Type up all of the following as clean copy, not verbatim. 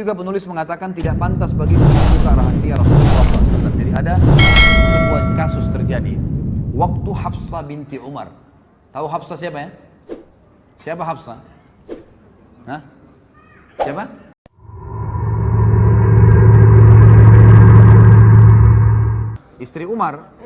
juga penulis mengatakan tidak pantas bagi membuka rahasia Rasulullah SAW. Jadi ada sebuah kasus terjadi waktu Hafsah binti Umar. Tahu Hafsah siapa ya? Siapa Hafsah? Hah? Siapa? Istri Umar.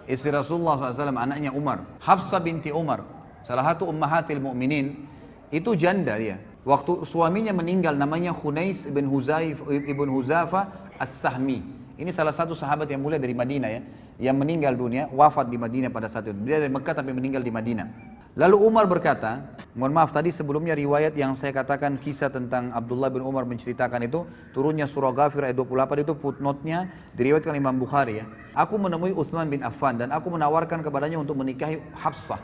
Istri Rasulullah SAW, anaknya Umar. Hafsah binti Umar, salah satu ummahatil mu'minin, itu janda dia. Waktu suaminya meninggal namanya Khunais ibn Huzafa As-Sahmi. Ini salah satu sahabat yang mulia dari Madinah ya, yang meninggal dunia, wafat di Madinah pada saat itu. Dia dari Mekah tapi meninggal di Madinah. Lalu Umar berkata, mohon maaf tadi sebelumnya riwayat yang saya katakan kisah tentang Abdullah bin Umar menceritakan itu, turunnya surah Ghafir ayat 28 itu footnote-nya diriwayatkan Imam Bukhari ya. Aku menemui Utsman bin Affan dan aku menawarkan kepadanya untuk menikahi Hafsah.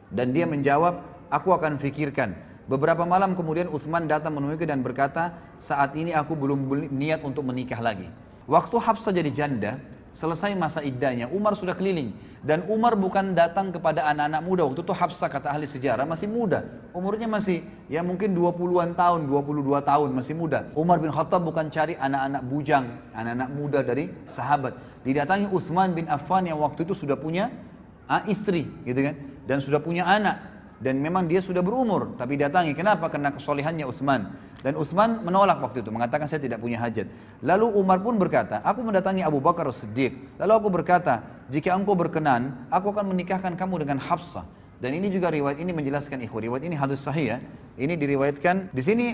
Dan dia menjawab, aku akan fikirkan. Beberapa malam kemudian Utsman datang menemuiku dan berkata, saat ini aku belum niat untuk menikah lagi. Waktu Hafsah jadi janda, selesai masa iddahnya, Umar sudah keliling. Dan Umar bukan datang kepada anak-anak muda. Waktu itu Hafsah kata ahli sejarah masih muda. Umurnya masih ya mungkin 20-an tahun, 22 tahun, masih muda. Umar bin Khattab bukan cari anak-anak bujang, anak-anak muda dari sahabat. Didatangi Utsman bin Affan yang waktu itu sudah punya istri gitu kan. Dan sudah punya anak. Dan memang dia sudah berumur, tapi datangi. Kenapa? Karena kesolehannya Utsman. Dan Utsman menolak waktu itu, mengatakan saya tidak punya hajat. Lalu Umar pun berkata, aku mendatangi Abu Bakar As-Siddiq. Lalu aku berkata, jika engkau berkenan, aku akan menikahkan kamu dengan Hafsah. Dan ini juga riwayat ini menjelaskan ikhwah, riwayat ini hadis sahih ya. Ini diriwayatkan di sini.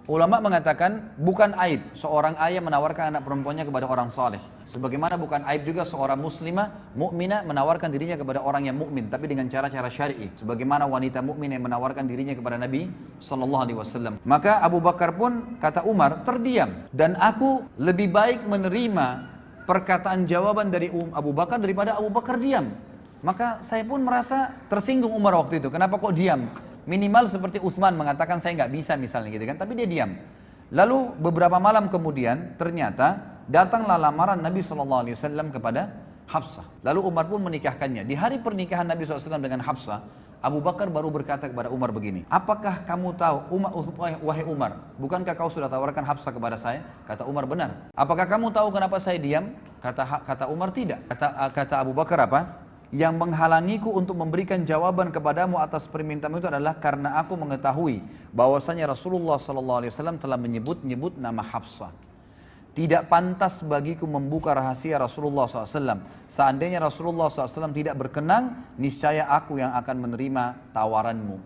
Ulama mengatakan bukan aib seorang ayah menawarkan anak perempuannya kepada orang saleh. Sebagaimana bukan aib juga seorang muslimah, mukminah menawarkan dirinya kepada orang yang mukmin, tapi dengan cara-cara syar'i. Sebagaimana wanita mukmin yang menawarkan dirinya kepada Nabi sallallahu alaihi wasallam. Maka Abu Bakar pun kata Umar terdiam dan aku lebih baik menerima perkataan jawaban dari Abu Bakar daripada Abu Bakar diam. Maka saya pun merasa tersinggung Umar waktu itu. Kenapa kok diam? Minimal seperti Utsman mengatakan saya nggak bisa misalnya gitu kan, tapi dia diam. Lalu beberapa malam kemudian ternyata datanglah lamaran Nabi SAW kepada Hafsah. Lalu Umar pun menikahkannya. Di hari pernikahan Nabi SAW dengan Hafsah, Abu Bakar baru berkata kepada Umar begini, apakah kamu tahu, wahai Umar, bukankah kau sudah tawarkan Hafsah kepada saya? Kata Umar, benar. Apakah kamu tahu kenapa saya diam? Kata Umar, tidak. Kata Abu Bakar apa? Yang menghalangiku untuk memberikan jawaban kepadamu atas permintaanmu itu adalah karena aku mengetahui bahwasanya Rasulullah SAW telah menyebut nama Hafsah. Tidak pantas bagiku membuka rahasia Rasulullah SAW. Seandainya Rasulullah SAW tidak berkenan, niscaya aku yang akan menerima tawaranmu.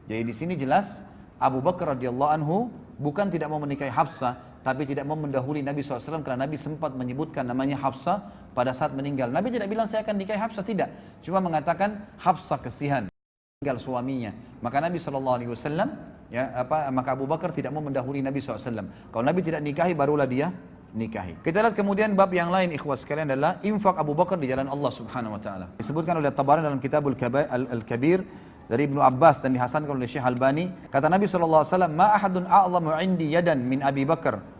Jadi di sini jelas Abu Bakar radhiyallahu anhu bukan tidak mau menikahi Hafsah, tapi tidak mau mendahului Nabi SAW karena Nabi sempat menyebutkan namanya Hafsah pada saat meninggal. Nabi tidak bilang saya akan nikahi Hafsah, tidak. Cuma mengatakan Hafsah kesihan, meninggal suaminya. Maka Nabi SAW, maka Abu Bakar tidak mau mendahului Nabi SAW. Kalau Nabi tidak nikahi, barulah dia nikahi. Kita lihat kemudian bab yang lain ikhwas sekalian adalah infak Abu Bakar di jalan Allah Subhanahu Wa Taala. Disebutkan oleh Tabarani dalam Kitabul Al-Kabir dari Ibnu Abbas dan dihasankan oleh Syekh Albani. Kata Nabi SAW, ma ahadun a'lamu indi yadan min Abi Bakar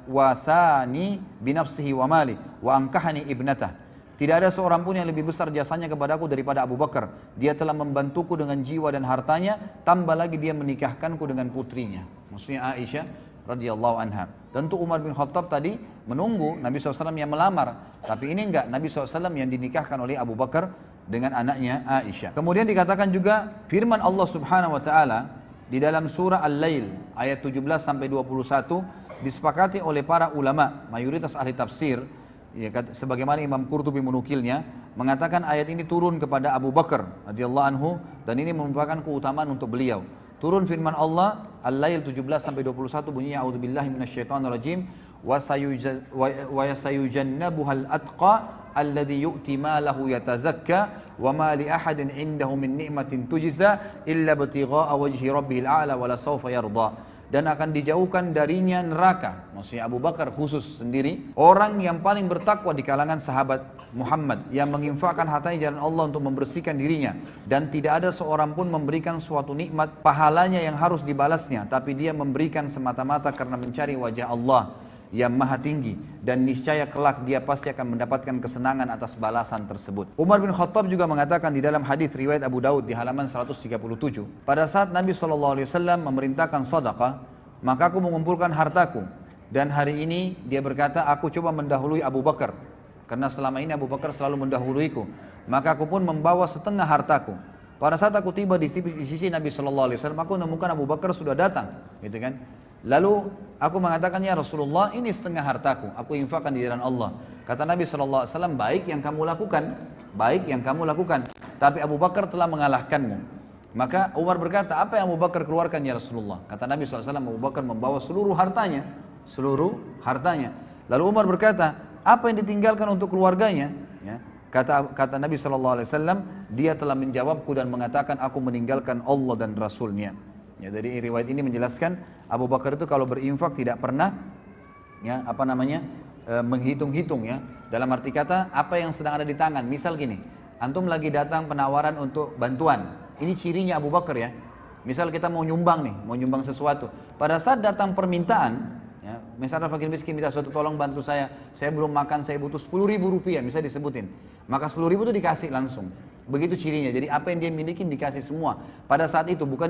wasani binafsihi wa mali wa angkahani ibnatah. Tidak ada seorang pun yang lebih besar jasanya kepadaku daripada Abu Bakar. Dia telah membantuku dengan jiwa dan hartanya, tambah lagi dia menikahkanku dengan putrinya, maksudnya Aisyah radhiyallahu anha. Tentu Umar bin Khattab tadi menunggu Nabi SAW yang melamar, tapi ini enggak, Nabi SAW yang dinikahkan oleh Abu Bakar dengan anaknya Aisyah. Kemudian dikatakan juga firman Allah Subhanahu Wa Taala di dalam surah Al-Lail ayat 17 sampai 21 disepakati oleh para ulama, mayoritas ahli tafsir, ya, sebagaimana Imam Qurtubi menukilnya, mengatakan ayat ini turun kepada Abu Bakar radhiyallahu anhu dan ini merupakan keutamaan untuk beliau. Turun firman Allah Al-Lail 17 sampai 21 bunyinya a'udzubillahi minasyaitonirrajim wa sayujannabuhal atqa alladhi yu'ti malahu yatazakka wa ma li ahadin indahu min ni'matin tujza illa ibtigha'a wajhi rabbihil a'la wa la sawfa yarda. Dan akan dijauhkan darinya neraka, maksudnya Abu Bakar khusus sendiri, orang yang paling bertakwa di kalangan sahabat Muhammad yang menginfakkan hartanya di jalan Allah untuk membersihkan dirinya, dan tidak ada seorang pun memberikan suatu nikmat pahalanya yang harus dibalasnya, tapi dia memberikan semata-mata karena mencari wajah Allah. yang maha tinggi, dan niscaya kelak dia pasti akan mendapatkan kesenangan atas balasan tersebut. Umar bin Khattab juga mengatakan di dalam hadis riwayat Abu Daud di halaman 137, pada saat Nabi SAW memerintahkan sedekah, maka aku mengumpulkan hartaku, dan hari ini dia berkata, aku coba mendahului Abu Bakar, karena selama ini Abu Bakar selalu mendahuluiku, maka aku pun membawa setengah hartaku. Pada saat aku tiba di sisi Nabi SAW, aku menemukan Abu Bakar sudah datang, gitu kan. Lalu aku mengatakan, ya Rasulullah, ini setengah hartaku, aku infakkan di jalan Allah. Kata Nabi SAW, baik yang kamu lakukan, baik yang kamu lakukan, tapi Abu Bakar telah mengalahkanmu. Maka Umar berkata, apa yang Abu Bakar keluarkan ya Rasulullah? Kata Nabi SAW, Abu Bakar membawa seluruh hartanya, seluruh hartanya. Lalu Umar berkata, apa yang ditinggalkan untuk keluarganya? Ya. Kata Nabi SAW, dia telah menjawabku dan mengatakan, aku meninggalkan Allah dan Rasulnya. Ya, dari riwayat ini menjelaskan Abu Bakar itu kalau berinfak tidak pernah menghitung-hitung ya. Dalam arti kata apa yang sedang ada di tangan. Misal gini, antum lagi datang penawaran untuk bantuan. Ini cirinya Abu Bakar ya. Misal kita mau nyumbang nih, mau nyumbang sesuatu. Pada saat datang permintaan, ya, misalnya fakir miskin minta sesuatu, tolong bantu saya belum makan, saya butuh 10.000 rupiah, misalnya disebutin. Maka 10.000 itu dikasih langsung. Begitu cirinya. Jadi apa yang dia miliki dikasih semua. Pada saat itu bukan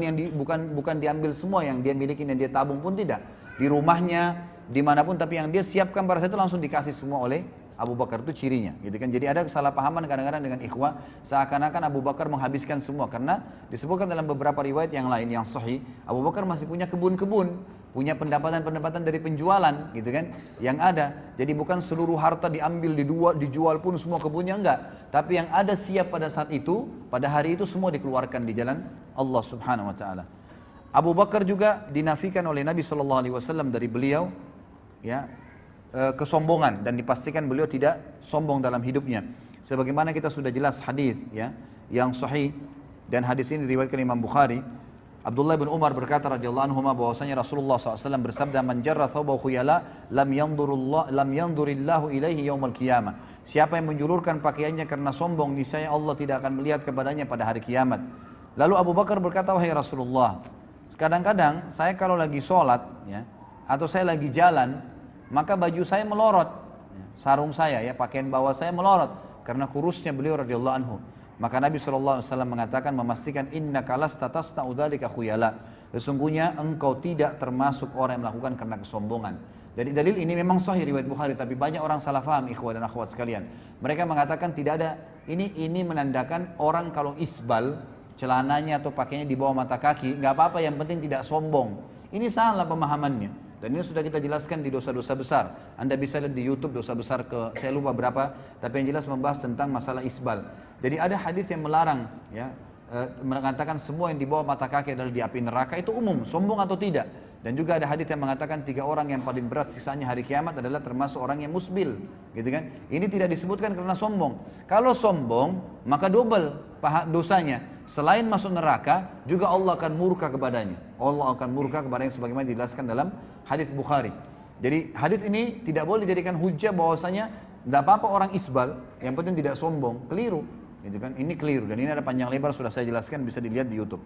diambil semua yang dia miliki dan dia tabung pun tidak. Di rumahnya, dimanapun, tapi yang dia siapkan pada saat itu langsung dikasih semua oleh Abu Bakar, itu cirinya. Gitu kan. Jadi ada kesalahpahaman kadang-kadang dengan ikhwah, seakan-akan Abu Bakar menghabiskan semua, karena disebutkan dalam beberapa riwayat yang lain yang sahih, Abu Bakar masih punya kebun-kebun, punya pendapatan-pendapatan dari penjualan, gitu kan, yang ada. Jadi bukan seluruh harta diambil, dijual pun semua kebunnya, enggak. Tapi yang ada siap pada saat itu, pada hari itu semua dikeluarkan di jalan Allah Subhanahu Wa Taala. Abu Bakar juga dinafikan oleh Nabi SAW dari beliau, ya, kesombongan, dan dipastikan beliau tidak sombong dalam hidupnya. Sebagaimana kita sudah jelas hadis, ya, yang sahih, dan hadis ini diriwayatkan Imam Bukhari. Abdullah bin Umar berkata radhiyallahu anhu bahwasanya Rasulullah SAW bersabda, man jarra thawbahu khuyala lam yandurillahu ilaihi yaumal qiyamah. Siapa yang menjulurkan pakaiannya karena sombong, niscaya Allah tidak akan melihat kepadanya pada hari kiamat. Lalu Abu Bakar berkata, wahai Rasulullah, kadang-kadang saya kalau lagi sholat, ya, atau saya lagi jalan, maka baju saya melorot, ya, sarung saya, ya, pakaian bawah saya melorot karena kurusnya beliau radhiyallahu anhu. Maka Nabi SAW mengatakan, memastikan, innaka lasta tasna'u dzalika khuyala. Sesungguhnya engkau tidak termasuk orang yang melakukan karena kesombongan. Jadi dalil ini memang sahih riwayat Bukhari, tapi banyak orang salah faham, ikhwah dan akhwat sekalian. Mereka mengatakan tidak ada, ini menandakan orang kalau isbal, celananya atau pakainya di bawah mata kaki, nggak apa-apa, yang penting tidak sombong. Ini salah pemahamannya. Dan ini sudah kita jelaskan di dosa-dosa besar. Anda bisa lihat di YouTube dosa besar saya lupa berapa, tapi yang jelas membahas tentang masalah isbal. Jadi ada hadis yang melarang, ya, mengatakan semua yang di bawah mata kaki adalah di api neraka, itu umum, sombong atau tidak. Dan juga ada hadis yang mengatakan 3 orang yang paling berat sisanya hari kiamat adalah termasuk orang yang musbil, gitu kan. Ini tidak disebutkan karena sombong. Kalau sombong, maka double dosanya. Selain masuk neraka, juga Allah akan murka kepadanya. Allah akan murka kepadanya sebagaimana dijelaskan dalam hadis Bukhari. Jadi hadis ini tidak boleh dijadikan hujah bahwasanya tidak apa-apa orang isbal, yang penting tidak sombong. Keliru, gitu kan. Ini keliru, dan ini ada panjang lebar sudah saya jelaskan, bisa dilihat di YouTube.